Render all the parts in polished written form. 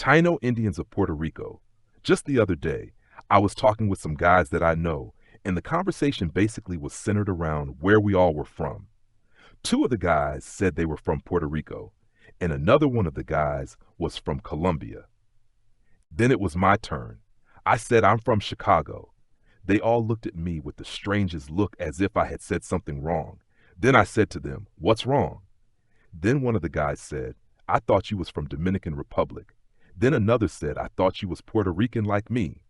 Taino Indians of Puerto Rico. Just the other day, I was talking with some guys that I know, and the conversation basically was centered around where we all were from. Two of the guys said they were from Puerto Rico, and another one of the guys was from Colombia. Then it was my turn. I said I'm from Chicago. They all looked at me with the strangest look as if I had said something wrong. Then I said to them, "What's wrong?" Then one of the guys said, "I thought you was from Dominican Republic." Then another said, "I thought you was Puerto Rican like me."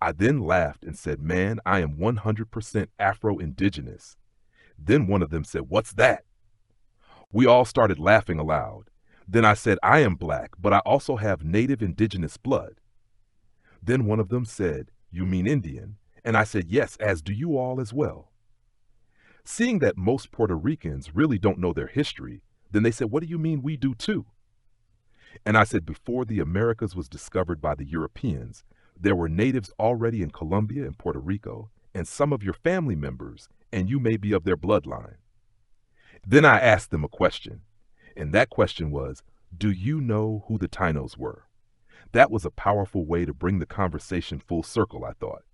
I then laughed and said, "Man, I am 100% Afro-Indigenous." Then one of them said, "What's that?" We all started laughing aloud. Then I said, "I am black, but I also have native indigenous blood." Then one of them said, "You mean Indian?" And I said, "Yes, as do you all as well." Seeing that most Puerto Ricans really don't know their history, then they said, "What do you mean we do too?" And I said, before the Americas was discovered by the Europeans, there were natives already in Colombia and Puerto Rico, and some of your family members, and you may be of their bloodline. Then I asked them a question, and that question was, do you know who the Tainos were? That was a powerful way to bring the conversation full circle, I thought.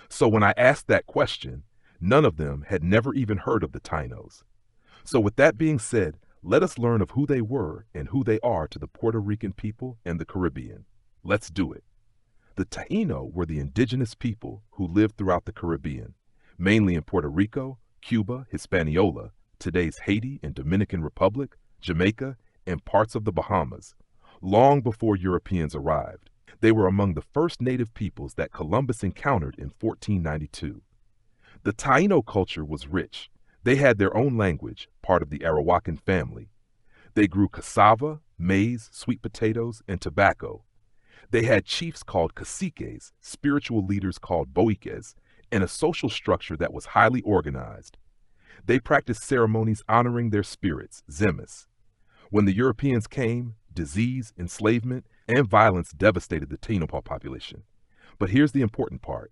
So when I asked that question, none of them had never even heard of the Tainos. So with that being said, let us learn of who they were and who they are to the Puerto Rican people and the Caribbean. Let's do it. The Taino were the indigenous people who lived throughout the Caribbean, mainly in Puerto Rico, Cuba, Hispaniola, today's Haiti and Dominican Republic, Jamaica, and parts of the Bahamas, long before Europeans arrived. They were among the first native peoples that Columbus encountered in 1492. The Taino culture was rich. They had their own language, part of the Arawakan family. They grew cassava, maize, sweet potatoes, and tobacco. They had chiefs called caciques, spiritual leaders called bohíques, and a social structure that was highly organized. They practiced ceremonies honoring their spirits, zemis. When the Europeans came, disease, enslavement, and violence devastated the Taino population. But here's the important part.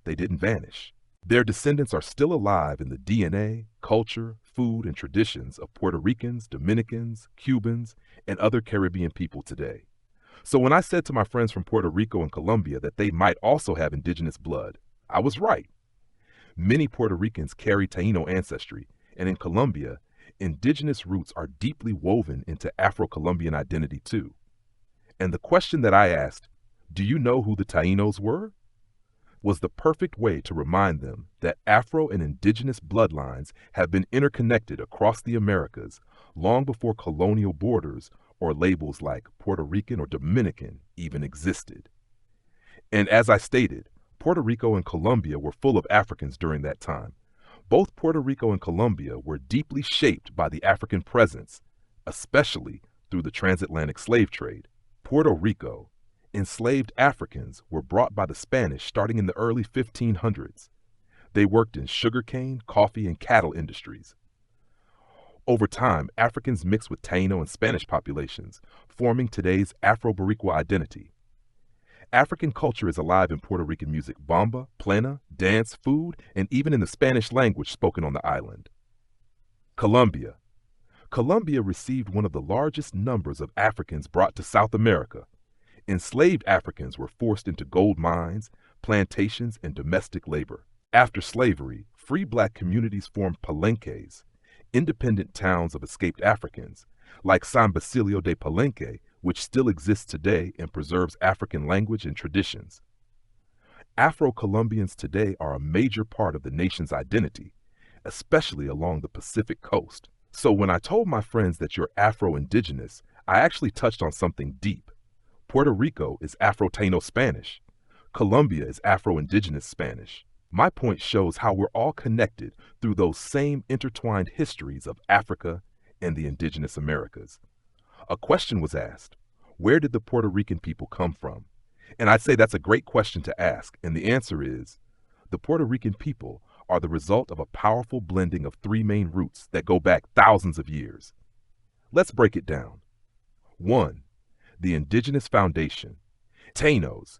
They didn't vanish. Their descendants are still alive in the DNA, culture, food, and traditions of Puerto Ricans, Dominicans, Cubans, and other Caribbean people today. So when I said to my friends from Puerto Rico and Colombia that they might also have indigenous blood, I was right. Many Puerto Ricans carry Taino ancestry, and in Colombia, indigenous roots are deeply woven into Afro-Colombian identity too. And the question that I asked, do you know who the Tainos were? Was the perfect way to remind them that Afro and indigenous bloodlines have been interconnected across the Americas long before colonial borders or labels like Puerto Rican or Dominican even existed. And as I stated, Puerto Rico and Colombia were full of Africans during that time. Both Puerto Rico and Colombia were deeply shaped by the African presence, especially through the transatlantic slave trade. Puerto Rico, enslaved Africans were brought by the Spanish starting in the early 1500s. They worked in sugarcane, coffee, and cattle industries. Over time, Africans mixed with Taino and Spanish populations, forming today's Afro-Boricua identity. African culture is alive in Puerto Rican music, bamba, plena, dance, food, and even in the Spanish language spoken on the island. Colombia. Colombia received one of the largest numbers of Africans brought to South America. Enslaved Africans were forced into gold mines, plantations, and domestic labor. After slavery, free black communities formed palenques, independent towns of escaped Africans, like San Basilio de Palenque, which still exists today and preserves African language and traditions. Afro-Colombians today are a major part of the nation's identity, especially along the Pacific coast. So when I told my friends that you're Afro-Indigenous, I actually touched on something deep. Puerto Rico is Afro-Taino Spanish. Colombia is Afro-Indigenous Spanish. My point shows how we're all connected through those same intertwined histories of Africa and the indigenous Americas. A question was asked, where did the Puerto Rican people come from? And I'd say that's a great question to ask, and the answer is, the Puerto Rican people are the result of a powerful blending of three main roots that go back thousands of years. Let's break it down. 1. The indigenous foundation. Tainos.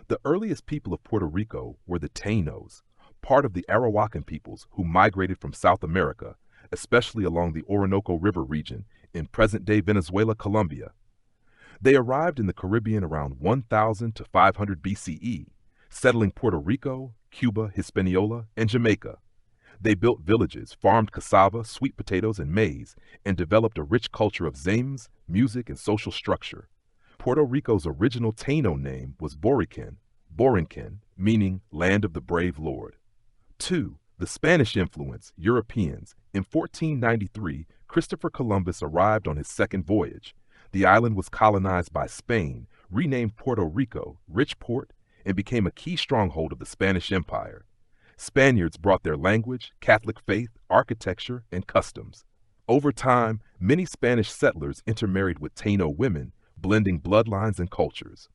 The earliest people of Puerto Rico were the Tainos, part of the Arawakan peoples who migrated from South America, especially along the Orinoco River region in present-day Venezuela, Colombia. They arrived in the Caribbean around 1000 to 500 BCE, settling Puerto Rico, Cuba, Hispaniola, and Jamaica. They built villages, farmed cassava, sweet potatoes, and maize, and developed a rich culture of zames, music, and social structure. Puerto Rico's original Taino name was Borinquen, meaning land of the brave Lord. 2. The Spanish influence, Europeans. In 1493, Christopher Columbus arrived on his second voyage. The island was colonized by Spain, renamed Puerto Rico, rich port, and became a key stronghold of the Spanish Empire. Spaniards brought their language, Catholic faith, architecture, and customs. Over time, many Spanish settlers intermarried with Taino women, blending bloodlines and cultures.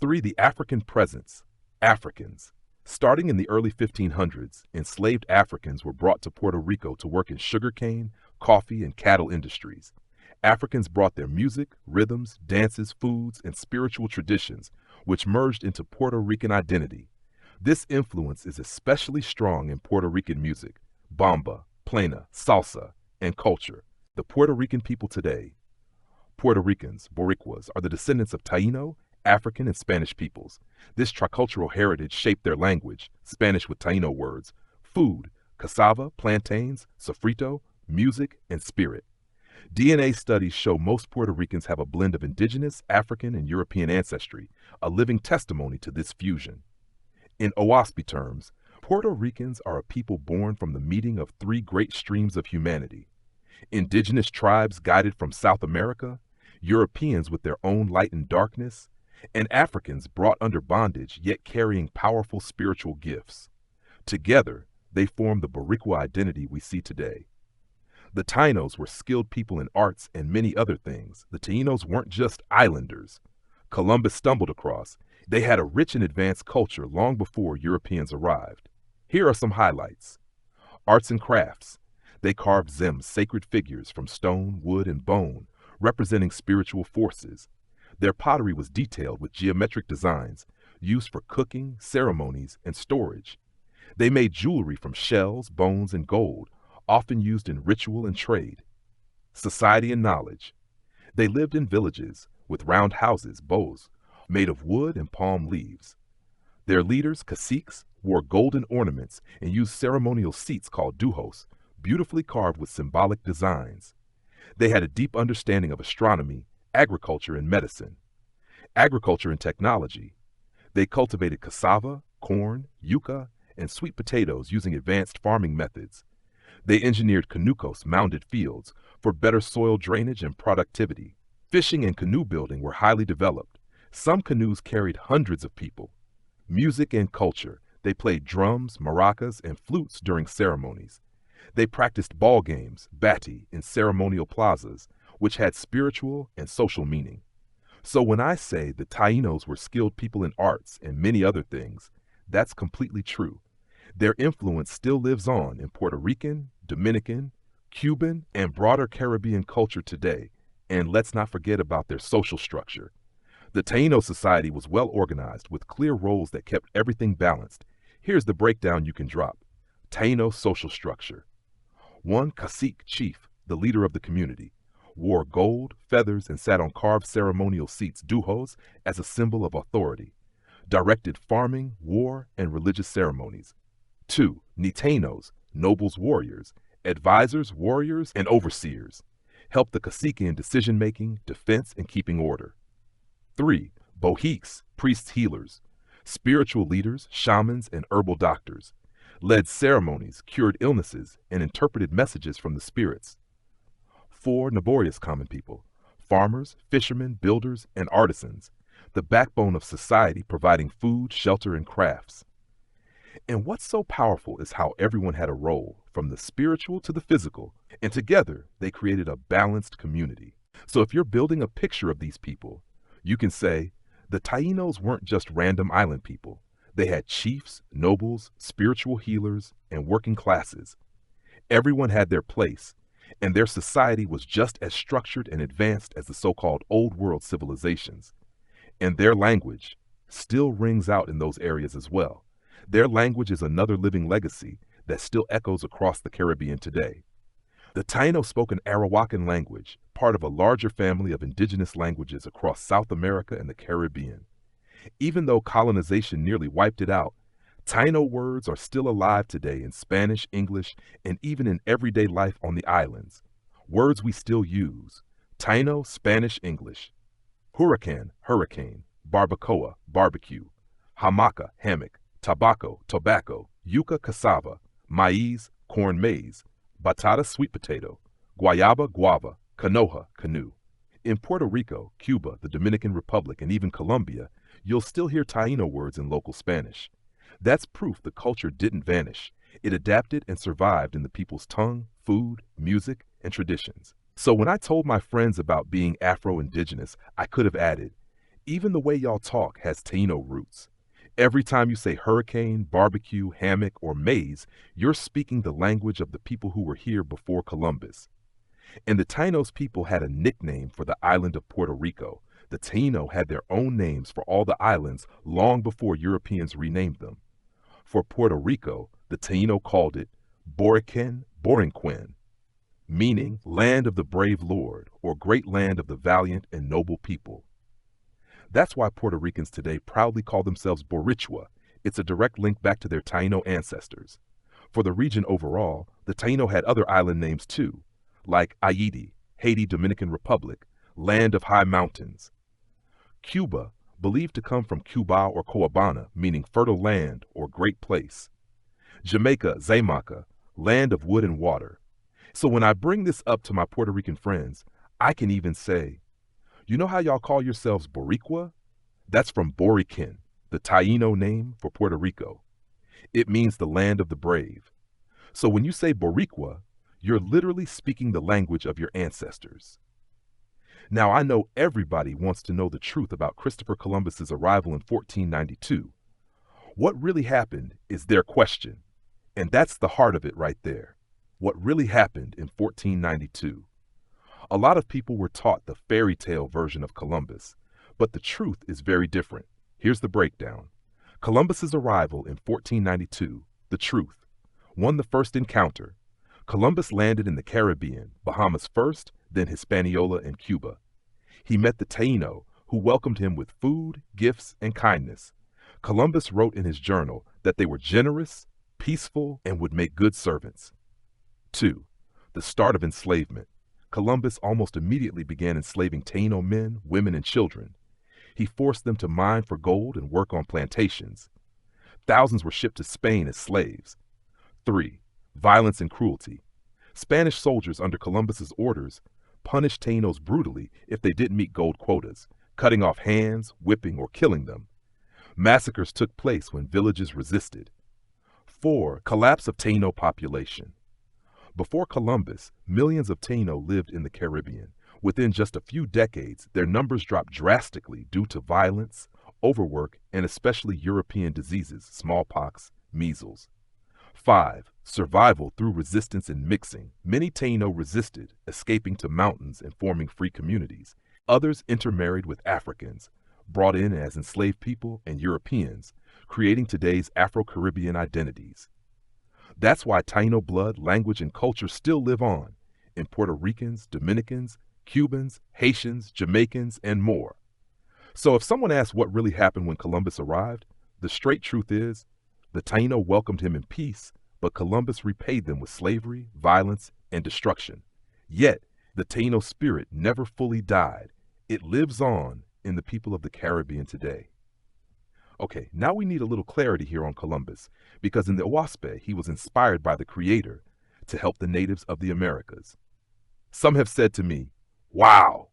3. The African presence, Africans. Starting in the early 1500s, enslaved Africans were brought to Puerto Rico to work in sugarcane, coffee, and cattle industries. Africans brought their music, rhythms, dances, foods, and spiritual traditions, which merged into Puerto Rican identity. This influence is especially strong in Puerto Rican music, bamba, plena, salsa, and culture. The Puerto Rican people today, Puerto Ricans, Boricuas, are the descendants of Taino, African, and Spanish peoples. This tricultural heritage shaped their language, Spanish with Taino words, food, cassava, plantains, sofrito, music, and spirit. DNA studies show most Puerto Ricans have a blend of indigenous, African, and European ancestry, a living testimony to this fusion. In OASP terms, Puerto Ricans are a people born from the meeting of three great streams of humanity: indigenous tribes guided from South America, Europeans with their own light and darkness, and Africans brought under bondage yet carrying powerful spiritual gifts. Together, they form the Boricua identity we see today. The Tainos were skilled people in arts and many other things. The Taínos weren't just islanders Columbus stumbled across. They had a rich and advanced culture long before Europeans arrived. Here are some highlights. Arts and crafts. They carved zems, sacred figures from stone, wood, and bone, representing spiritual forces. Their pottery was detailed with geometric designs, used for cooking, ceremonies, and storage. They made jewelry from shells, bones, and gold, often used in ritual and trade. Society and knowledge. They lived in villages with round houses, bows, made of wood and palm leaves. Their leaders, caciques, wore golden ornaments and used ceremonial seats called dujos, beautifully carved with symbolic designs. They had a deep understanding of astronomy, agriculture, and medicine. Agriculture and technology. They cultivated cassava, corn, yucca, and sweet potatoes using advanced farming methods. They engineered canucos, mounded fields, for better soil drainage and productivity. Fishing and canoe building were highly developed. Some canoes carried hundreds of people. Music and culture. They played drums, maracas, and flutes during ceremonies. They practiced ball games, bati, in ceremonial plazas, which had spiritual and social meaning. So when I say the Taínos were skilled people in arts and many other things, that's completely true. Their influence still lives on in Puerto Rican, Dominican, Cuban, and broader Caribbean culture today. And let's not forget about their social structure. The Taino society was well organized with clear roles that kept everything balanced. Here's the breakdown you can drop. Taino social structure. 1. Cacique, chief, the leader of the community, wore gold, feathers, and sat on carved ceremonial seats, dujos, as a symbol of authority. Directed farming, war, and religious ceremonies. 2. Nitainos, nobles, warriors, advisors, warriors, and overseers. Helped the cacique in decision-making, defense, and keeping order. 3. Bohíques, priests, healers, spiritual leaders, shamans, and herbal doctors. Led ceremonies, cured illnesses, and interpreted messages from the spirits. 4. Laborious common people, farmers, fishermen, builders, and artisans, the backbone of society providing food, shelter, and crafts. And what's so powerful is how everyone had a role, from the spiritual to the physical, and together they created a balanced community. So if you're building a picture of these people, you can say, the Taínos weren't just random island people. They had chiefs, nobles, spiritual healers, and working classes. Everyone had their place, and their society was just as structured and advanced as the so-called Old World civilizations. And their language still rings out in those areas as well. Their language is another living legacy that still echoes across the Caribbean today. The Taino spoke an Arawakan language, part of a larger family of indigenous languages across South America and the Caribbean. Even though colonization nearly wiped it out, Taino words are still alive today in Spanish, English, and even in everyday life on the islands. Words we still use: Taino, Spanish, English. Huracan, hurricane. Barbacoa, barbecue. Hamaca, hammock. Tabaco, tobacco. Yuca, cassava. Maize, corn, maize. Batata, sweet potato. Guayaba, guava. Canoja, canoe. In Puerto Rico, Cuba, the Dominican Republic, and even Colombia, you'll still hear Taino words in local Spanish. That's proof the culture didn't vanish. It adapted and survived in the people's tongue, food, music, and traditions. So when I told my friends about being Afro-Indigenous, I could have added, even the way y'all talk has Taino roots. Every time you say hurricane, barbecue, hammock, or maize, you're speaking the language of the people who were here before Columbus. And the Tainos people had a nickname for the island of Puerto Rico. The Taino had their own names for all the islands long before Europeans renamed them. For Puerto Rico, the Taino called it Borican Borinquen, meaning land of the brave lord, or great land of the valiant and noble people. That's why Puerto Ricans today proudly call themselves Borichua. It's a direct link back to their Taino ancestors. For the region overall, the Taino had other island names too, like Haiti, Haiti, Dominican Republic, land of high mountains. Cuba, believed to come from Cuba or Coabana, meaning fertile land or great place. Jamaica, Zaymaca, land of wood and water. So when I bring this up to my Puerto Rican friends, I can even say, you know how y'all call yourselves Boricua? That's from Borican, the Taino name for Puerto Rico. It means the land of the brave. So when you say Boricua, you're literally speaking the language of your ancestors. Now I know everybody wants to know the truth about Christopher Columbus's arrival in 1492. What really happened is their question, and that's the heart of it right there. What really happened in 1492? A lot of people were taught the fairy tale version of Columbus, but the truth is very different. Here's the breakdown. Columbus's arrival in 1492, the truth. 1. The first encounter. Columbus landed in the Caribbean, Bahamas first, then Hispaniola and Cuba. He met the Taino, who welcomed him with food, gifts, and kindness. Columbus wrote in his journal that they were generous, peaceful, and would make good servants. 2. The start of enslavement. Columbus almost immediately began enslaving Taino men, women, and children. He forced them to mine for gold and work on plantations. Thousands were shipped to Spain as slaves. 3. Violence and cruelty. Spanish soldiers under Columbus's orders punished Tainos brutally if they didn't meet gold quotas, cutting off hands, whipping, or killing them. Massacres took place when villages resisted. 4. Collapse of Taino population. Before Columbus, millions of Taino lived in the Caribbean. Within just a few decades, their numbers dropped drastically due to violence, overwork, and especially European diseases, smallpox, measles. 5. Survival through resistance and mixing. Many Taino resisted, escaping to mountains and forming free communities. Others intermarried with Africans, brought in as enslaved people and Europeans, creating today's Afro-Caribbean identities. That's why Taino blood, language, and culture still live on in Puerto Ricans, Dominicans, Cubans, Haitians, Jamaicans, and more. So if someone asks what really happened when Columbus arrived, the straight truth is, the Taino welcomed him in peace, but Columbus repaid them with slavery, violence, and destruction. Yet, the Taino spirit never fully died. It lives on in the people of the Caribbean today. Okay, now we need a little clarity here on Columbus, because in the Oaspe, he was inspired by the Creator to help the natives of the Americas. Some have said to me, wow,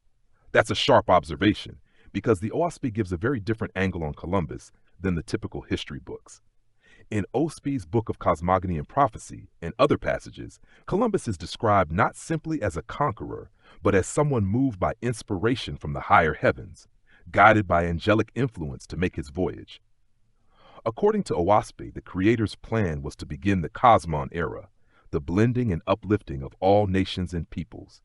that's a sharp observation, because the Oaspe gives a very different angle on Columbus than the typical history books. In Ospe's Book of Cosmogony and Prophecy and other passages, Columbus is described not simply as a conqueror, but as someone moved by inspiration from the higher heavens, guided by angelic influence to make his voyage. According to Oaspe, the Creator's plan was to begin the Cosmon era, the blending and uplifting of all nations and peoples.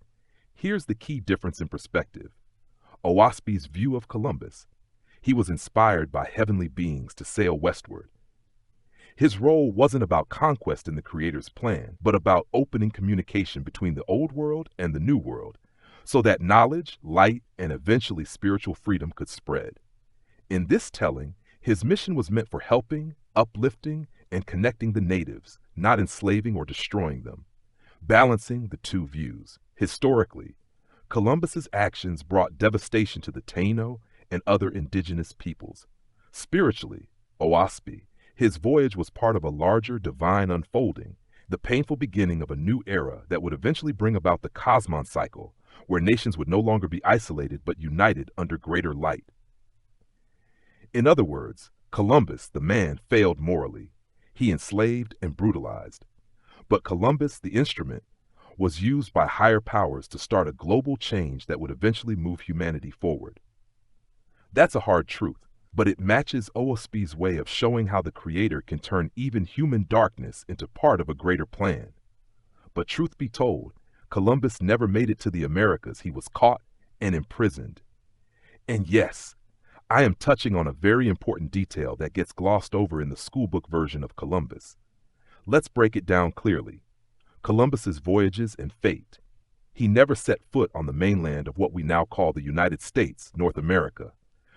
Here's the key difference in perspective. Oaspe's view of Columbus. He was inspired by heavenly beings to sail westward. His role wasn't about conquest in the Creator's plan, but about opening communication between the old world and the new world, so that knowledge, light, and eventually spiritual freedom could spread. In this telling, his mission was meant for helping, uplifting, and connecting the natives, not enslaving or destroying them, balancing the two views. Historically, Columbus's actions brought devastation to the Taino and other indigenous peoples. Spiritually, Oahspe, his voyage was part of a larger divine unfolding, the painful beginning of a new era that would eventually bring about the Cosmon cycle, where nations would no longer be isolated but united under greater light. In other words, Columbus, the man, failed morally. He enslaved and brutalized. But Columbus, the instrument, was used by higher powers to start a global change that would eventually move humanity forward. That's a hard truth, but it matches Oahspe's way of showing how the Creator can turn even human darkness into part of a greater plan. But truth be told, Columbus never made it to the Americas. He was caught and imprisoned. And yes, I am touching on a very important detail that gets glossed over in the schoolbook version of Columbus. Let's break it down clearly. Columbus's voyages and fate. He never set foot on the mainland of what we now call the United States, North America.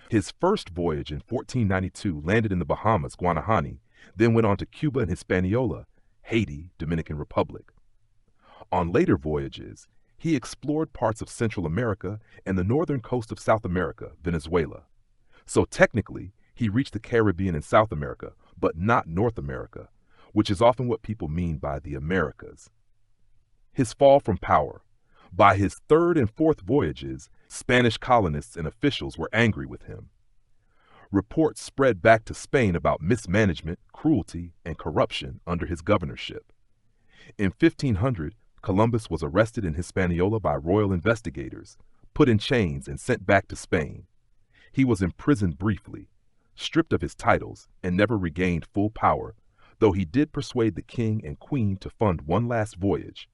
His first voyage in 1492 landed in the Bahamas, Guanahani, then went on to Cuba and Hispaniola, Haiti, Dominican Republic. On later voyages, he explored parts of Central America and the northern coast of South America, Venezuela. So technically, he reached the Caribbean and South America, but not North America, which is often what people mean by the Americas. His fall from power. By his third and fourth voyages, Spanish colonists and officials were angry with him. Reports spread back to Spain about mismanagement, cruelty, and corruption under his governorship. In 1500, Columbus was arrested in Hispaniola by royal investigators, put in chains, and sent back to Spain. He was imprisoned briefly, stripped of his titles, and never regained full power, though he did persuade the king and queen to fund one last voyage.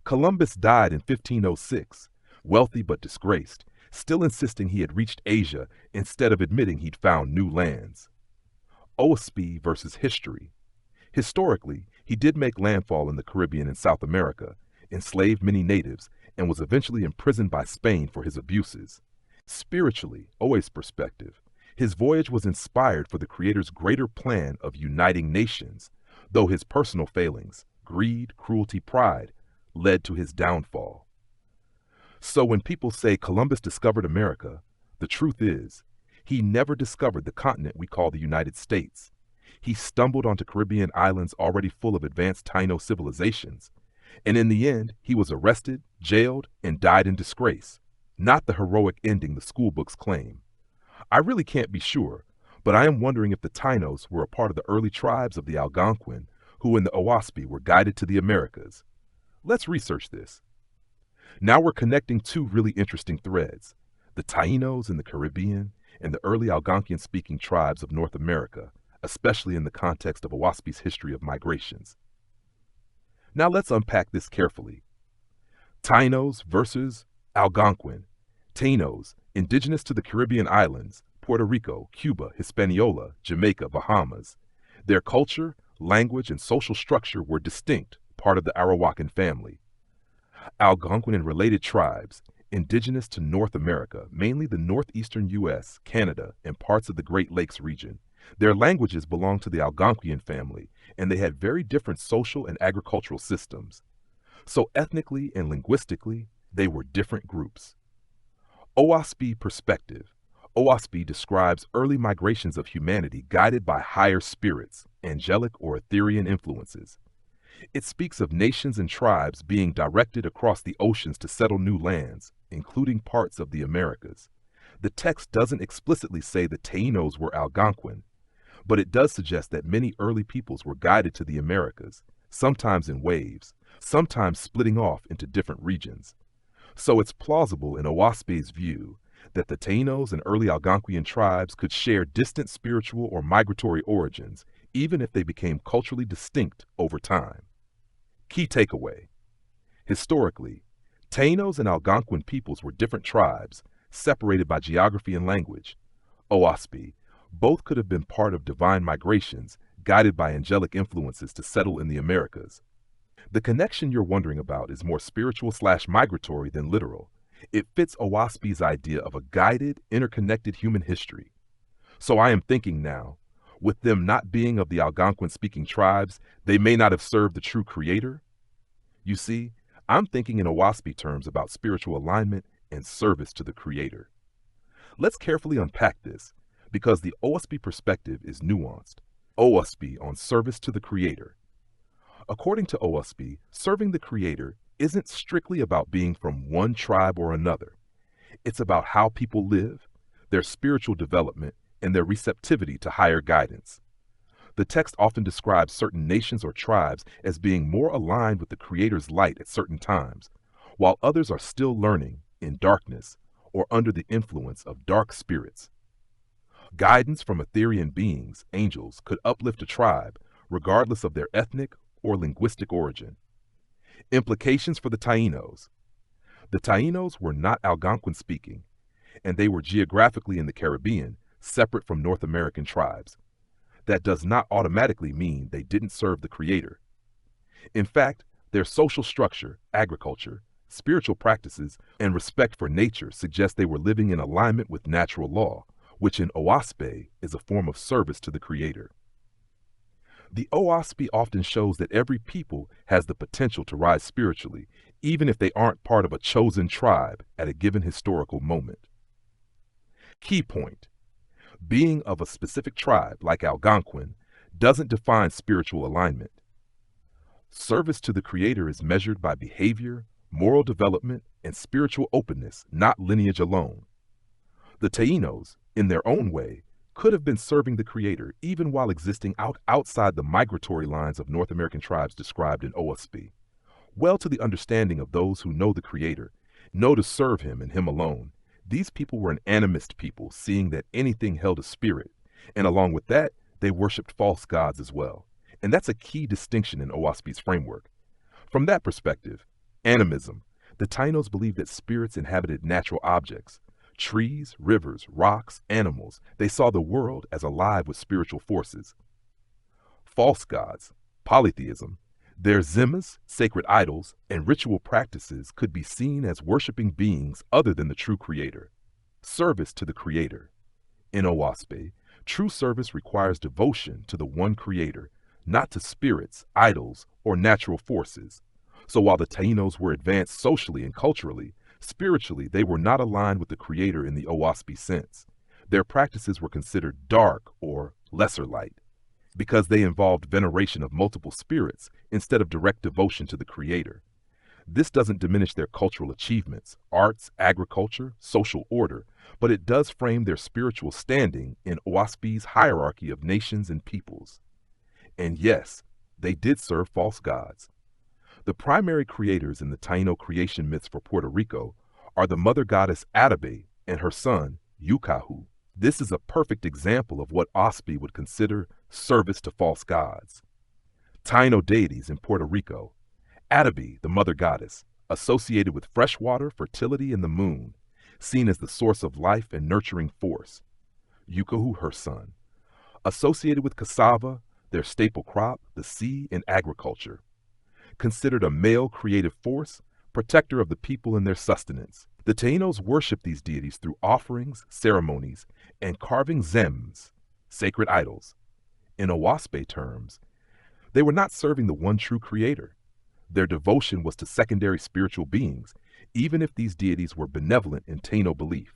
Columbus died in 1506, wealthy but disgraced, still insisting he had reached Asia instead of admitting he'd found new lands. Oahspe versus history. Historically, he did make landfall in the Caribbean and South America, enslaved many natives, and was eventually imprisoned by Spain for his abuses. Spiritually, Oah's perspective, his voyage was inspired for the Creator's greater plan of uniting nations, though his personal failings, greed, cruelty, pride, led to his downfall. So when people say Columbus discovered America, the truth is, he never discovered the continent we call the United States. He stumbled onto Caribbean islands already full of advanced Taino civilizations, and in the end, he was arrested, jailed, and died in disgrace, not the heroic ending the schoolbooks claim. I really can't be sure, but I am wondering if the Tainos were a part of the early tribes of the Algonquin, who in the Oahspe were guided to the Americas. Let's research this. Now we're connecting two really interesting threads, the Tainos in the Caribbean and the early Algonquian-speaking tribes of North America, especially in the context of Oahspe's history of migrations. Now let's unpack this carefully. Tainos versus Algonquin. Tainos, indigenous to the Caribbean islands, Puerto Rico, Cuba, Hispaniola, Jamaica, Bahamas. Their culture, language, and social structure were distinct, part of the Arawakan family. Algonquin and related tribes, indigenous to North America, mainly the northeastern U.S., Canada, and parts of the Great Lakes region. Their languages belonged to the Algonquian family, and they had very different social and agricultural systems. So ethnically and linguistically, they were different groups. Oahspe perspective. Oahspe describes early migrations of humanity guided by higher spirits, angelic or Etherean influences. It speaks of nations and tribes being directed across the oceans to settle new lands, including parts of the Americas. The text doesn't explicitly say the Tainos were Algonquin, but it does suggest that many early peoples were guided to the Americas, sometimes in waves, sometimes splitting off into different regions. So it's plausible in Oahspe's view that the Tainos and early Algonquian tribes could share distant spiritual or migratory origins, even if they became culturally distinct over time. Key takeaway. Historically, Tainos and Algonquin peoples were different tribes, separated by geography and language. Oahspe, both could have been part of divine migrations, guided by angelic influences to settle in the Americas. The connection you're wondering about is more spiritual/migratory than literal. It fits Owaspi's idea of a guided, interconnected human history. So I am thinking now, with them not being of the Algonquin-speaking tribes, they may not have served the true creator. You see, I'm thinking in Owaspi terms about spiritual alignment and service to the creator. Let's carefully unpack this, because the Owaspi perspective is nuanced. Owaspi on service to the creator. According to Owaspi, serving the creator isn't strictly about being from one tribe or another. It's about how people live, their spiritual development, and their receptivity to higher guidance. The text often describes certain nations or tribes as being more aligned with the Creator's light at certain times, while others are still learning, in darkness, or under the influence of dark spirits. Guidance from etherian beings, angels, could uplift a tribe, regardless of their ethnic or linguistic origin. Implications for the Taínos. The Taínos were not Algonquin-speaking, and they were geographically in the Caribbean, separate from North American tribes. That does not automatically mean they didn't serve the Creator. In fact, their social structure, agriculture, spiritual practices, and respect for nature suggest they were living in alignment with natural law, which in Owaspi is a form of service to the Creator. The Owaspi often shows that every people has the potential to rise spiritually, even if they aren't part of a chosen tribe at a given historical moment. Key point: being of a specific tribe, like Algonquin, doesn't define spiritual alignment. Service to the Creator is measured by behavior, moral development, and spiritual openness, not lineage alone. The Taínos, in their own way, could have been serving the Creator even while existing outside the migratory lines of North American tribes described in Owaspi. Well to the understanding of those who know the Creator, know to serve Him and Him alone, these people were an animist people, seeing that anything held a spirit, and along with that, they worshipped false gods as well. And that's a key distinction in Owaspi's framework. From that perspective, animism, the Tainos believed that spirits inhabited natural objects, trees, rivers, rocks, animals. They saw the world as alive with spiritual forces. False gods, polytheism, their zimas, sacred idols, and ritual practices could be seen as worshiping beings other than the true Creator. Service to the Creator. In Owaspi, true service requires devotion to the one Creator, not to spirits, idols, or natural forces. So while the Taínos were advanced socially and culturally, spiritually they were not aligned with the Creator in the Owaspi sense. Their practices were considered dark or lesser light, because they involved veneration of multiple spirits instead of direct devotion to the Creator. This doesn't diminish their cultural achievements, arts, agriculture, social order, but it does frame their spiritual standing in Owaspi's hierarchy of nations and peoples. And yes, they did serve false gods. The primary creators in the Taino creation myths for Puerto Rico are the mother goddess Atabe and her son, Yukahu. This is a perfect example of what Ospey would consider service to false gods. Taino deities in Puerto Rico: Atabe, the mother goddess, associated with fresh water, fertility, and the moon, seen as the source of life and nurturing force. Yukahu, her son, associated with cassava, their staple crop, the sea, and agriculture. Considered a male creative force, protector of the people and their sustenance. The Taínos worship these deities through offerings, ceremonies, and carving zems, sacred idols. In Owaspi terms, they were not serving the one true Creator. Their devotion was to secondary spiritual beings, even if these deities were benevolent in Taino belief.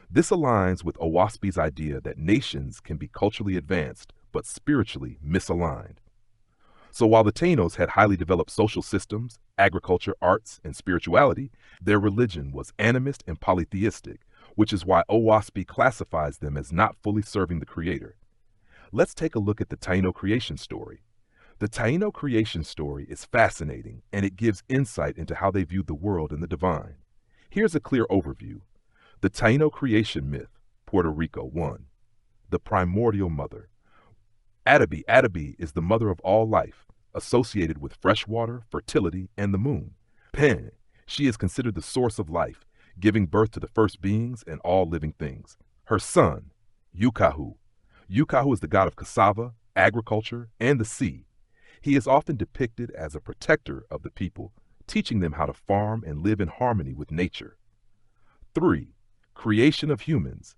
This aligns with Owaspi's idea that nations can be culturally advanced, but spiritually misaligned. So while the Tainos had highly developed social systems, agriculture, arts, and spirituality, their religion was animist and polytheistic, which is why Owaspi classifies them as not fully serving the Creator. Let's take a look at the Taino creation story. The Taino creation story is fascinating, and it gives insight into how they viewed the world and the divine. Here's a clear overview. The Taino creation myth, Puerto Rico. 1. The primordial mother. Atabe is the mother of all life, associated with fresh water, fertility, and the moon. Pen, she is considered the source of life, giving birth to the first beings and all living things. Her son, Yukahu. Yukahu is the god of cassava, agriculture, and the sea. He is often depicted as a protector of the people, teaching them how to farm and live in harmony with nature. 3. Creation of humans.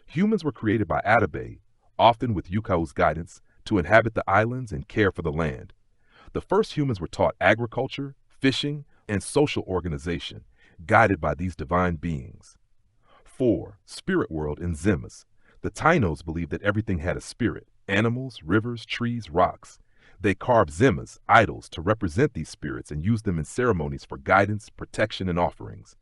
Humans were created by Atabe, often with Yukau's guidance, to inhabit the islands and care for the land. The first humans were taught agriculture, fishing, and social organization, guided by these divine beings. 4. Spirit world in Zemas. The Tainos believed that everything had a spirit: animals, rivers, trees, rocks. They carved Zemas, idols, to represent these spirits and used them in ceremonies for guidance, protection, and offerings.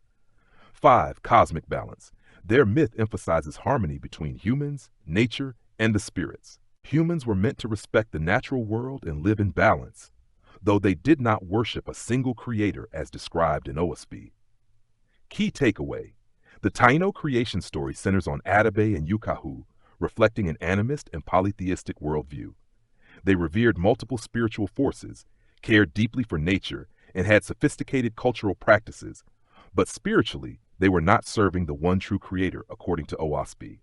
5. Cosmic balance. Their myth emphasizes harmony between humans, nature, and the spirits. Humans were meant to respect the natural world and live in balance, though they did not worship a single creator as described in OSB. Key takeaway: the Taino creation story centers on Atabe and Yukahu, reflecting an animist and polytheistic worldview. They revered multiple spiritual forces, cared deeply for nature, and had sophisticated cultural practices, but spiritually, they were not serving the one true creator, according to OSB.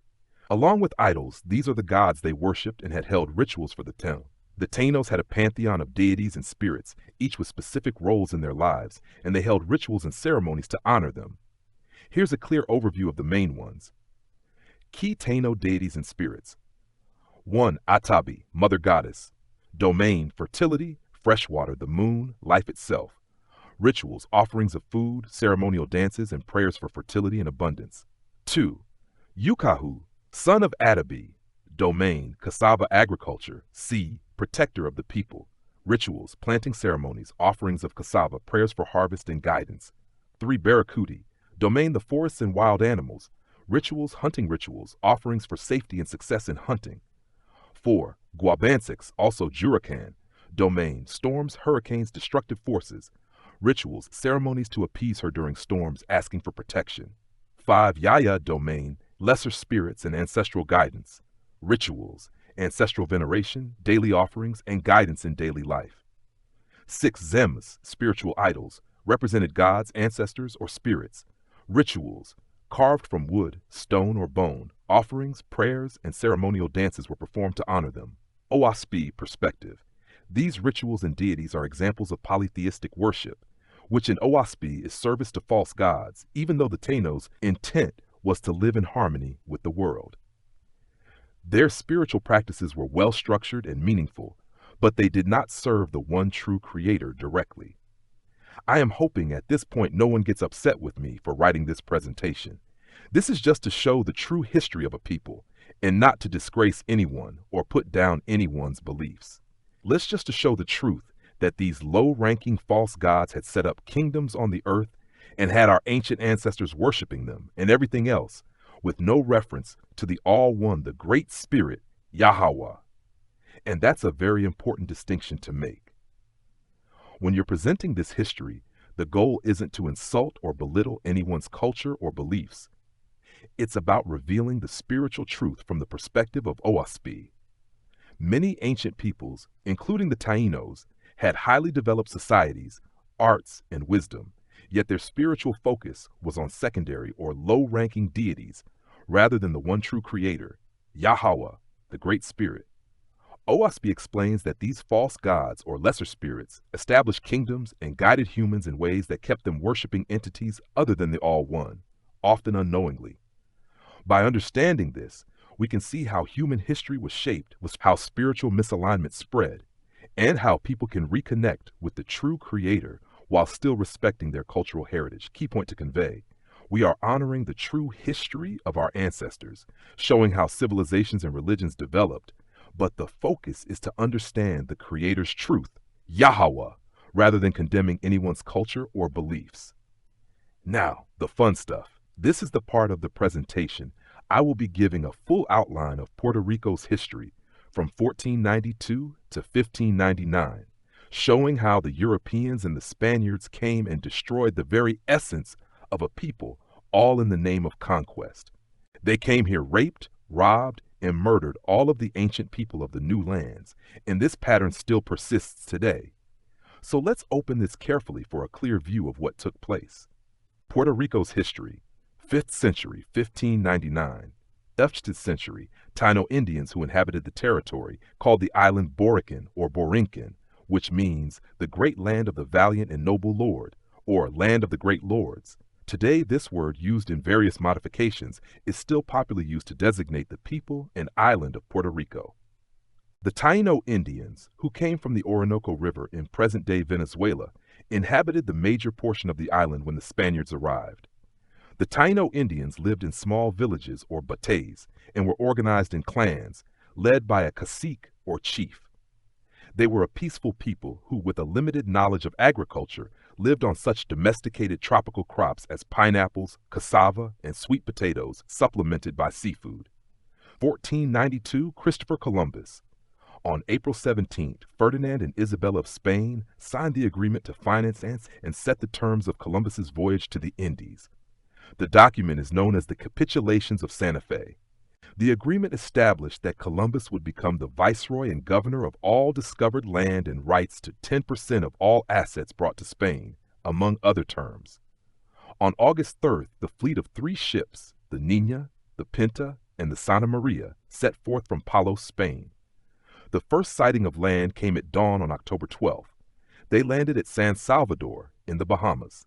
Along with idols, these are the gods they worshipped and had held rituals for the town. The Tainos had a pantheon of deities and spirits, each with specific roles in their lives, and they held rituals and ceremonies to honor them. Here's a clear overview of the main ones. Key Taino deities and spirits. 1. Atabi, Mother Goddess. Domain, fertility, fresh water, the moon, life itself. Rituals, offerings of food, ceremonial dances, and prayers for fertility and abundance. 2. Yukahu, son of Atabi. Domain, cassava agriculture, sea, protector of the people. Rituals, planting ceremonies, offerings of cassava, prayers for harvest and guidance. 3. Barracuda, domain, the forests and wild animals. Rituals, hunting rituals, offerings for safety and success in hunting. 4. Guabansix, also Juracan. Domain, storms, hurricanes, destructive forces. Rituals, ceremonies to appease her during storms, asking for protection. 5. Yaya, domain, lesser spirits and ancestral guidance. Rituals, ancestral veneration, daily offerings, and guidance in daily life. 6. Zems, spiritual idols, represented gods, ancestors, or spirits. Rituals, carved from wood, stone, or bone. Offerings, prayers, and ceremonial dances were performed to honor them. OSB perspective. These rituals and deities are examples of polytheistic worship, which in OSB is service to false gods, even though the Tainos' intent was to live in harmony with the world. Their spiritual practices were well structured and meaningful, but they did not serve the one true creator directly. I am hoping at this point no one gets upset with me for writing this presentation. This is just to show the true history of a people, and not to disgrace anyone or put down anyone's beliefs. Let's just to show the truth that these low-ranking false gods had set up kingdoms on the earth and had our ancient ancestors worshiping them and everything else, with no reference to the all-one, the Great Spirit, Yahweh. And that's a very important distinction to make. When you're presenting this history, the goal isn't to insult or belittle anyone's culture or beliefs. It's about revealing the spiritual truth from the perspective of OSB. Many ancient peoples, including the Taínos, had highly developed societies, arts, and wisdom, yet their spiritual focus was on secondary or low-ranking deities rather than the one true creator, Yahweh, the Great Spirit. OSB explains that these false gods or lesser spirits established kingdoms and guided humans in ways that kept them worshiping entities other than the All-One, often unknowingly. By understanding this, we can see how human history was shaped, how spiritual misalignment spread, and how people can reconnect with the true creator while still respecting their cultural heritage. Key point to convey: we are honoring the true history of our ancestors, showing how civilizations and religions developed, but the focus is to understand the creator's truth, Yahweh, rather than condemning anyone's culture or beliefs. Now, the fun stuff. This is the part of the presentation I will be giving a full outline of Puerto Rico's history from 1492 to 1599, showing how the Europeans and the Spaniards came and destroyed the very essence of a people, all in the name of conquest. They came here raped, robbed, and murdered all of the ancient people of the new lands, and this pattern still persists today. So let's open this carefully for a clear view of what took place. Puerto Rico's history, 5th century, 1599. 8th century, Taino Indians who inhabited the territory called the island Borican or Borinquen, which means the great land of the valiant and noble lord, or land of the great lords. Today, this word, used in various modifications, is still popularly used to designate the people and island of Puerto Rico. The Taino Indians, who came from the Orinoco River in present-day Venezuela, inhabited the major portion of the island when the Spaniards arrived. The Taino Indians lived in small villages or bateys and were organized in clans, led by a cacique or chief. They were a peaceful people who, with a limited knowledge of agriculture, lived on such domesticated tropical crops as pineapples, cassava, and sweet potatoes, supplemented by seafood. 1492, Christopher Columbus. On April 17th, Ferdinand and Isabella of Spain signed the agreement to finance and set the terms of Columbus's voyage to the Indies. The document is known as the Capitulations of Santa Fe. The agreement established that Columbus would become the viceroy and governor of all discovered land and rights to 10% of all assets brought to Spain, among other terms. On August 3rd, the fleet of 3 ships, the Niña, the Pinta, and the Santa Maria, set forth from Palos, Spain. The first sighting of land came at dawn on October 12th. They landed at San Salvador in the Bahamas.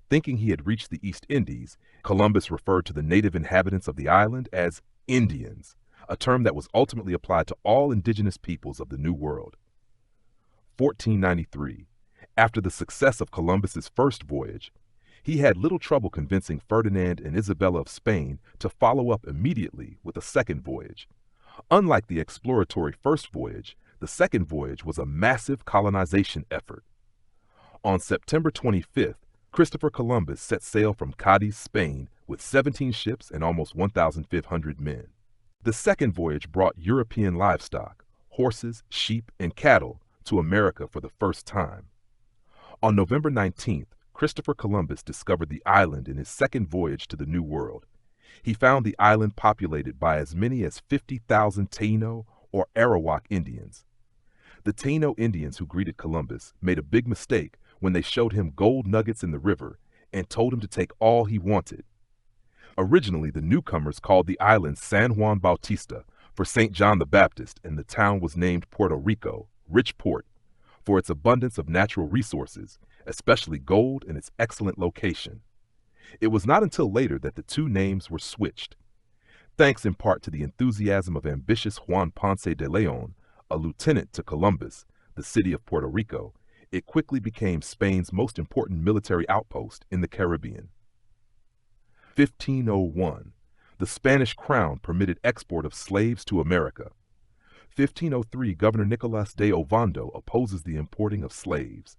Thinking he had reached the East Indies, Columbus referred to the native inhabitants of the island as Indians, a term that was ultimately applied to all indigenous peoples of the New World. 1493. After the success of Columbus's first voyage, he had little trouble convincing Ferdinand and Isabella of Spain to follow up immediately with a second voyage. Unlike the exploratory first voyage, the second voyage was a massive colonization effort. On September 25th, Christopher Columbus set sail from Cadiz, Spain, with 17 ships and almost 1,500 men. The second voyage brought European livestock, horses, sheep, and cattle, to America for the first time. On November 19th, Christopher Columbus discovered the island in his second voyage to the New World. He found the island populated by as many as 50,000 Taino or Arawak Indians. The Taino Indians who greeted Columbus made a big mistake when they showed him gold nuggets in the river and told him to take all he wanted. Originally, the newcomers called the island San Juan Bautista for St. John the Baptist, and the town was named Puerto Rico, rich port, for its abundance of natural resources, especially gold and its excellent location. It was not until later that the two names were switched. Thanks in part to the enthusiasm of ambitious Juan Ponce de Leon, a lieutenant to Columbus, the city of Puerto Rico, it quickly became Spain's most important military outpost in the Caribbean. 1501. The Spanish crown permitted export of slaves to America. 1503, Governor Nicolas de Ovando opposes the importing of slaves.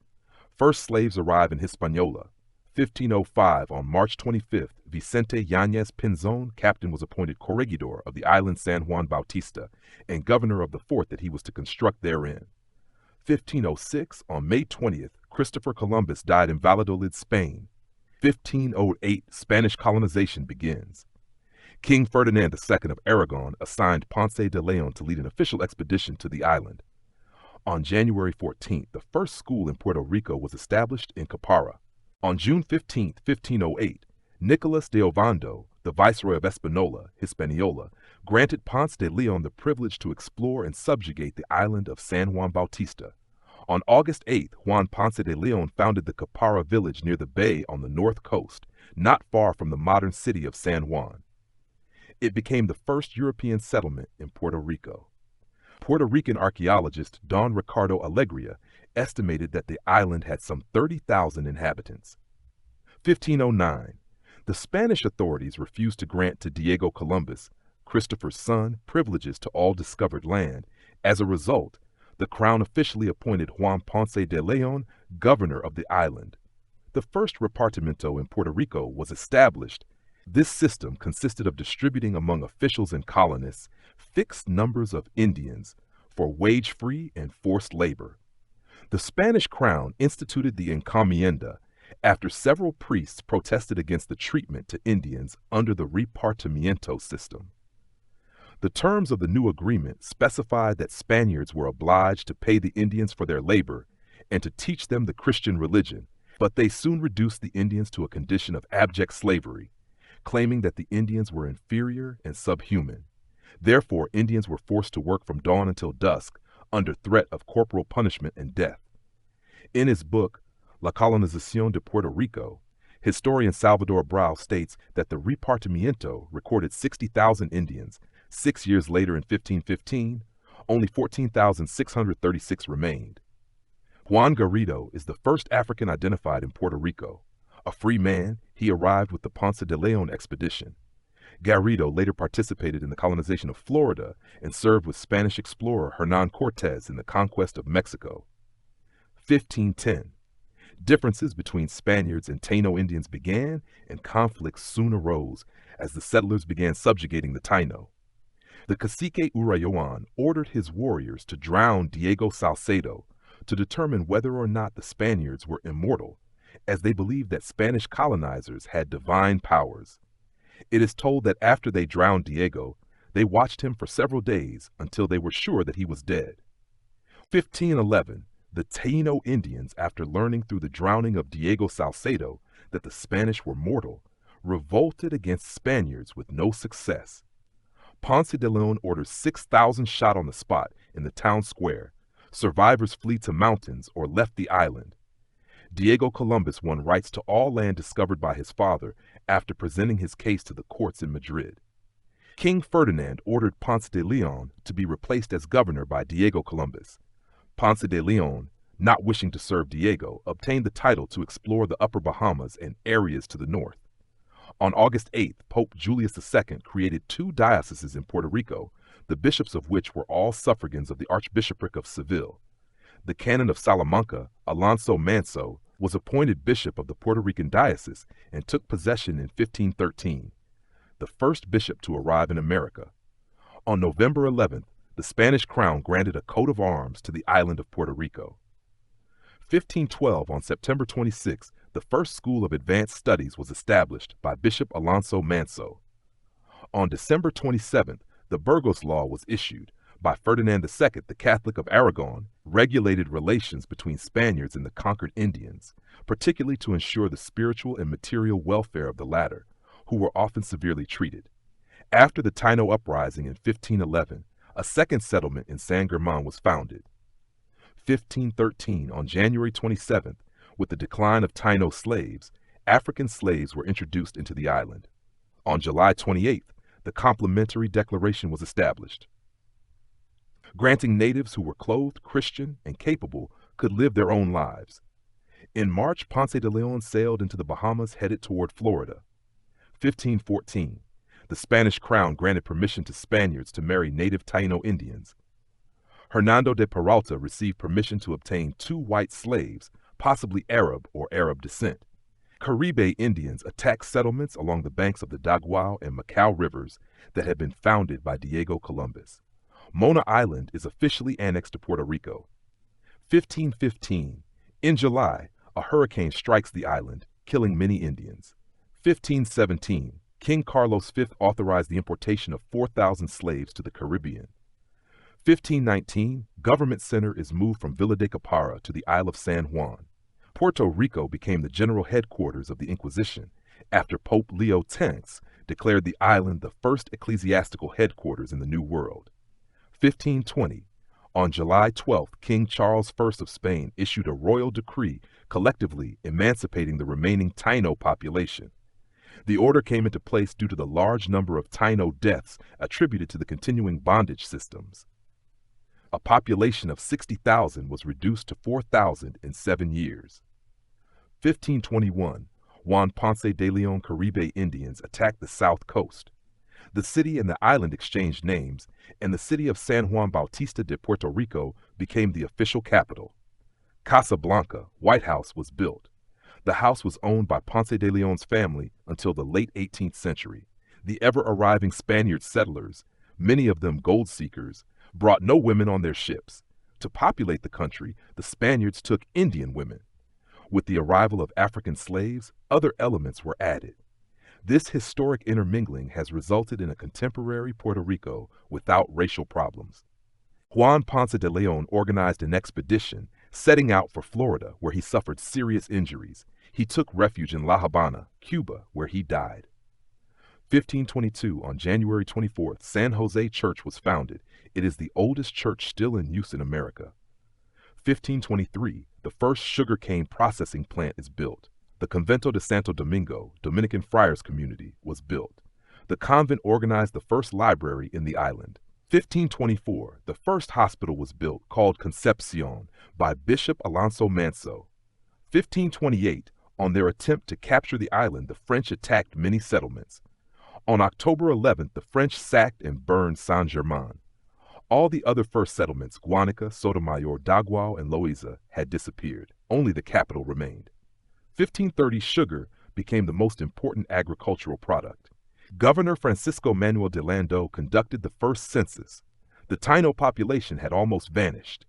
First slaves arrive in Hispaniola. 1505, on March 25th, Vicente Yáñez Pinzón, captain, was appointed corregidor of the island San Juan Bautista and governor of the fort that he was to construct therein. 1506, on May 20th, Christopher Columbus died in Valladolid, Spain. 1508, Spanish colonization begins. King Ferdinand II of Aragon assigned Ponce de Leon to lead an official expedition to the island. On January 14th, the first school in Puerto Rico was established in Caparra. On June 15, 1508, Nicolas de Ovando, the viceroy of Hispaniola, granted Ponce de Leon the privilege to explore and subjugate the island of San Juan Bautista. On August 8th, Juan Ponce de Leon founded the Caparra village near the bay on the north coast, not far from the modern city of San Juan. It became the first European settlement in Puerto Rico. Puerto Rican archaeologist Don Ricardo Alegria estimated that the island had some 30,000 inhabitants. 1509. The Spanish authorities refused to grant to Diego Columbus, Christopher's son, privileges to all discovered land. As a result, the crown officially appointed Juan Ponce de Leon governor of the island. The first repartimiento in Puerto Rico was established. This system consisted of distributing among officials and colonists fixed numbers of Indians for wage-free and forced labor. The Spanish crown instituted the encomienda after several priests protested against the treatment to Indians under the repartimiento system. The terms of the new agreement specified that Spaniards were obliged to pay the Indians for their labor and to teach them the Christian religion, but they soon reduced the Indians to a condition of abject slavery. claiming that the Indians were inferior and subhuman. Therefore, Indians were forced to work from dawn until dusk under threat of corporal punishment and death. In his book, La Colonización de Puerto Rico, historian Salvador Brau states that the Repartimiento recorded 60,000 Indians. 6 years later, in 1515, only 14,636 remained. Juan Garrido is the first African identified in Puerto Rico. A free man, he arrived with the Ponce de Leon expedition. Garrido later participated in the colonization of Florida and served with Spanish explorer Hernán Cortés in the conquest of Mexico. 1510. Differences between Spaniards and Taino Indians began, and conflicts soon arose as the settlers began subjugating the Taino. The cacique Urayoan ordered his warriors to drown Diego Salcedo to determine whether or not the Spaniards were immortal, as they believed that Spanish colonizers had divine powers. It is told that after they drowned Diego, they watched him for several days until they were sure that he was dead. 1511, the Taino Indians, after learning through the drowning of Diego Salcedo that the Spanish were mortal, revolted against Spaniards with no success. Ponce de Leon orders 6,000 shot on the spot in the town square. Survivors flee to mountains or left the island. Diego Columbus won rights to all land discovered by his father after presenting his case to the courts in Madrid. King Ferdinand ordered Ponce de Leon to be replaced as governor by Diego Columbus. Ponce de Leon, not wishing to serve Diego, obtained the title to explore the Upper Bahamas and areas to the north. On August 8th, Pope Julius II created 2 dioceses in Puerto Rico, the bishops of which were all suffragans of the Archbishopric of Seville. The canon of Salamanca, Alonso Manso, was appointed bishop of the Puerto Rican diocese and took possession in 1513, the first bishop to arrive in America. On November 11th, the Spanish crown granted a coat of arms to the island of Puerto Rico. 1512, on September 26, the first school of advanced studies was established by Bishop Alonso Manso. On December 27th, the Burgos Law was issued. By Ferdinand II, the Catholic of Aragon, regulated relations between Spaniards and the conquered Indians, particularly to ensure the spiritual and material welfare of the latter, who were often severely treated. After the Taino uprising in 1511, a second settlement in San Germán was founded. 1513, on January 27th, with the decline of Taino slaves, African slaves were introduced into the island. On July 28th, the Complementary Declaration was established, granting natives who were clothed, Christian, and capable could live their own lives. In March, Ponce de Leon sailed into the Bahamas headed toward Florida. 1514, the Spanish crown granted permission to Spaniards to marry native Taino Indians. Hernando de Peralta received permission to obtain 2 white slaves, possibly Arab or Arab descent. Caribbean Indians attacked settlements along the banks of the Daguao and Macao rivers that had been founded by Diego Columbus. Mona Island is officially annexed to Puerto Rico. 1515, in July, a hurricane strikes the island, killing many Indians. 1517, King Carlos V authorized the importation of 4,000 slaves to the Caribbean. 1519, Government Center is moved from Villa de Capara to the Isle of San Juan. Puerto Rico became the general headquarters of the Inquisition after Pope Leo X declared the island the first ecclesiastical headquarters in the New World. 1520, on July 12th, King Charles I of Spain issued a royal decree collectively emancipating the remaining Taino population. The order came into place due to the large number of Taino deaths attributed to the continuing bondage systems. A population of 60,000 was reduced to 4,000 in 7 years. 1521, Juan Ponce de Leon Caribbean Indians attacked the south coast. The city and the island exchanged names, and the city of San Juan Bautista de Puerto Rico became the official capital. Casablanca, White House, was built. The house was owned by Ponce de Leon's family until the late 18th century. The ever-arriving Spaniard settlers, many of them gold seekers, brought no women on their ships. To populate the country, the Spaniards took Indian women. With the arrival of African slaves, other elements were added. This historic intermingling has resulted in a contemporary Puerto Rico without racial problems. Juan Ponce de Leon organized an expedition, setting out for Florida, where he suffered serious injuries. He took refuge in La Habana, Cuba, where he died. 1522, on January 24th, San Jose Church was founded. It is the oldest church still in use in America. 1523, the first sugarcane processing plant is built. The Convento de Santo Domingo, Dominican Friars Community, was built. The convent organized the first library in the island. 1524, the first hospital was built, called Concepcion, by Bishop Alonso Manso. 1528, on their attempt to capture the island, the French attacked many settlements. On October 11th, the French sacked and burned Saint-Germain. All the other first settlements, Guanica, Sotomayor, Daguao, and Loiza, had disappeared. Only the capital remained. 1530, sugar became the most important agricultural product. Governor Francisco Manuel de Lando conducted the first census. The Taino population had almost vanished.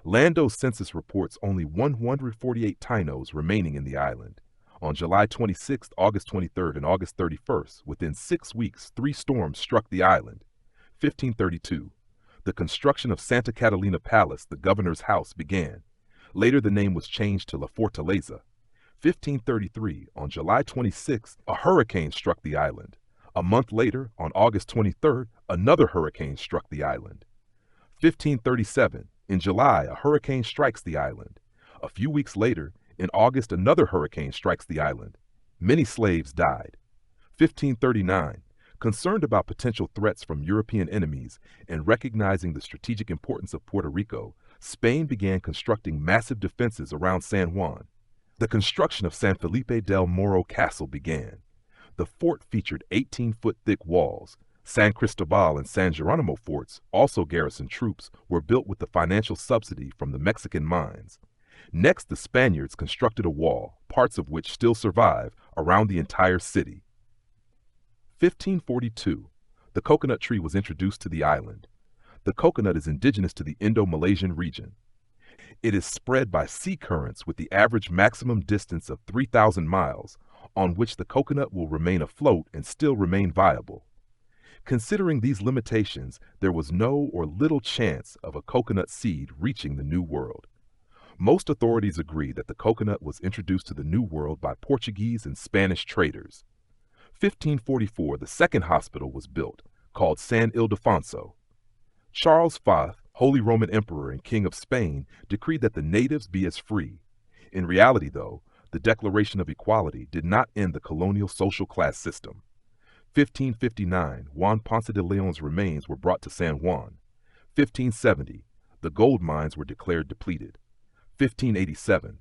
Lando's census reports only 148 Tainos remaining in the island. On July 26th, August 23rd, and August 31st, within 6 weeks, 3 storms struck the island. 1532. The construction of Santa Catalina Palace, the governor's house, began. Later the name was changed to La Fortaleza. 1533, on July 26th, a hurricane struck the island. A month later, on August 23rd, another hurricane struck the island. 1537, in July, a hurricane strikes the island. A few weeks later, in August, another hurricane strikes the island. Many slaves died. 1539, concerned about potential threats from European enemies and recognizing the strategic importance of Puerto Rico, Spain began constructing massive defenses around San Juan. The construction of San Felipe del Morro Castle began. The fort featured 18-foot thick walls. San Cristobal and San Geronimo forts, also garrison troops, were built with the financial subsidy from the Mexican mines. Next, the Spaniards constructed a wall, parts of which still survive, around the entire city. 1542. The coconut tree was introduced to the island. The coconut is indigenous to the Indo-Malaysian region. It is spread by sea currents with the average maximum distance of 3,000 miles, on which the coconut will remain afloat and still remain viable. Considering these limitations, there was no or little chance of a coconut seed reaching the New World. Most authorities agree that the coconut was introduced to the New World by Portuguese and Spanish traders. 1544, the second hospital was built, called San Ildefonso. Charles V, Holy Roman Emperor and King of Spain, decreed that the natives be as free. In reality, though, the Declaration of Equality did not end the colonial social class system. 1559, Juan Ponce de Leon's remains were brought to San Juan. 1570, the gold mines were declared depleted. 1587,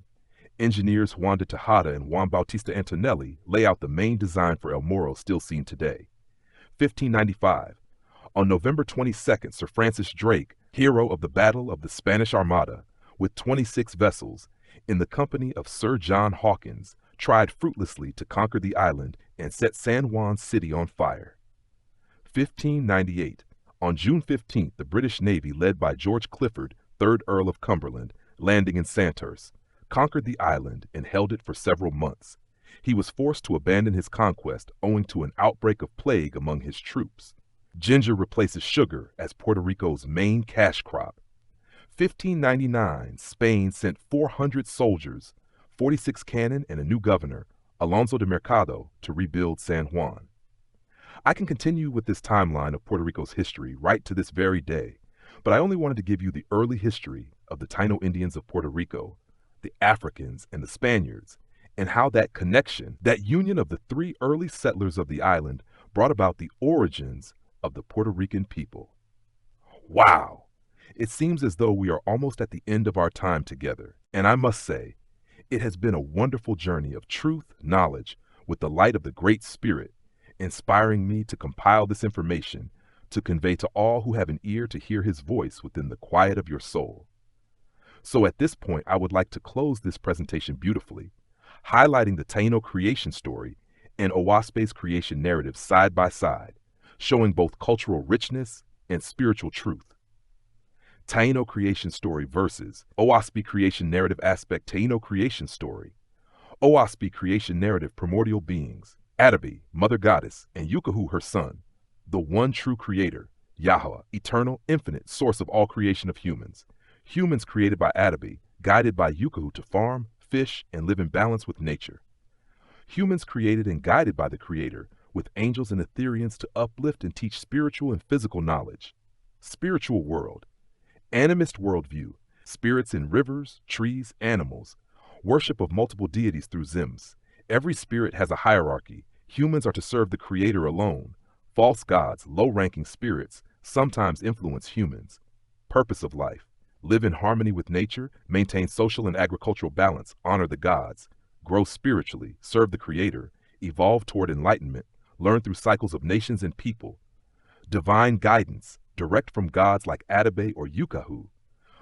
engineers Juan de Tejada and Juan Bautista Antonelli lay out the main design for El Morro still seen today. 1595, on November 22nd, Sir Francis Drake, hero of the Battle of the Spanish Armada, with 26 vessels, in the company of Sir John Hawkins, tried fruitlessly to conquer the island and set San Juan City on fire. 1598, on June 15th, the British Navy, led by George Clifford, 3rd Earl of Cumberland, landing in Sandhurst, conquered the island and held it for several months. He was forced to abandon his conquest owing to an outbreak of plague among his troops. Ginger replaces sugar as Puerto Rico's main cash crop. 1599, Spain sent 400 soldiers, 46 cannon, and a new governor, Alonso de Mercado, to rebuild San Juan. I can continue with this timeline of Puerto Rico's history right to this very day, but I only wanted to give you the early history of the Taino Indians of Puerto Rico, the Africans, and the Spaniards, and how that connection, that union of the 3 early settlers of the island, brought about the origins of the Puerto Rican people. Wow! It seems as though we are almost at the end of our time together, and I must say, it has been a wonderful journey of truth, knowledge, with the light of the Great Spirit, inspiring me to compile this information to convey to all who have an ear to hear His voice within the quiet of your soul. So at this point, I would like to close this presentation beautifully, highlighting the Taino creation story and Owaspe's creation narrative side by side, showing both cultural richness and spiritual truth. Taino creation story versus Owaspe creation narrative aspect Taino creation story. Owaspe creation narrative primordial beings, Atabi, mother goddess, and Yukahu her son, the one true creator, Yahweh, eternal, infinite source of all creation of humans. Humans created by Atabi, guided by Yukahu to farm, fish, and live in balance with nature. Humans created and guided by the Creator, with angels and Etherians to uplift and teach spiritual and physical knowledge. Spiritual world. Animist worldview. Spirits in rivers, trees, animals. Worship of multiple deities through Zims. Every spirit has a hierarchy. Humans are to serve the Creator alone. False gods, low-ranking spirits, sometimes influence humans. Purpose of life. Live in harmony with nature, maintain social and agricultural balance, honor the gods, grow spiritually, serve the Creator, evolve toward enlightenment, learn through cycles of nations and people. Divine guidance, direct from gods like Adabe or Yukahu.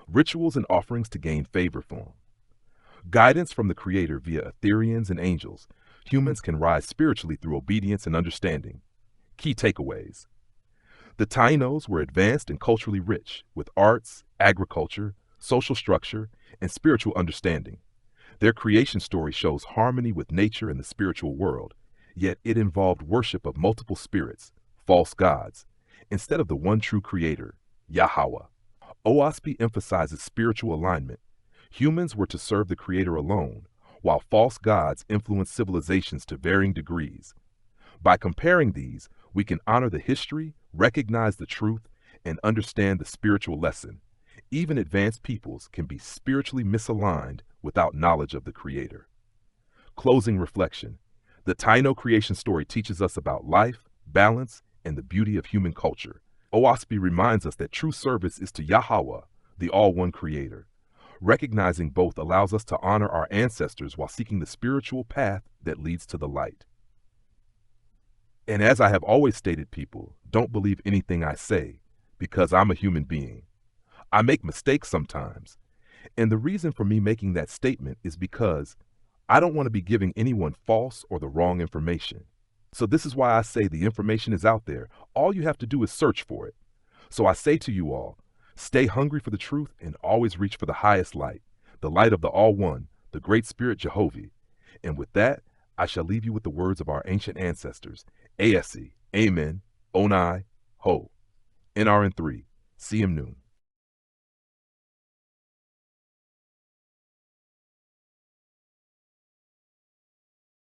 Rituals and offerings to gain favor from. Guidance from the Creator via Etherians and angels. Humans can rise spiritually through obedience and understanding. Key takeaways. The Tainos were advanced and culturally rich, with arts, agriculture, social structure, and spiritual understanding. Their creation story shows harmony with nature and the spiritual world, yet it involved worship of multiple spirits, false gods, instead of the one true Creator, Yahweh. OASP emphasizes spiritual alignment. Humans were to serve the Creator alone, while false gods influenced civilizations to varying degrees. By comparing these, we can honor the history, recognize the truth, and understand the spiritual lesson. Even advanced peoples can be spiritually misaligned without knowledge of the Creator. Closing reflection. The Taino creation story teaches us about life, balance, and the beauty of human culture. OASP reminds us that true service is to Yahweh, the All-One Creator. Recognizing both allows us to honor our ancestors while seeking the spiritual path that leads to the light. And as I have always stated, people, don't believe anything I say, because I'm a human being. I make mistakes sometimes, and the reason for me making that statement is because I don't want to be giving anyone false or the wrong information. So this is why I say the information is out there. All you have to do is search for it. So I say to you all, stay hungry for the truth and always reach for the highest light, the light of the All-One, the Great Spirit Jehovah. And with that, I shall leave you with the words of our ancient ancestors. Aesi, Amen, Onai, Ho. NRN3, CM Noon.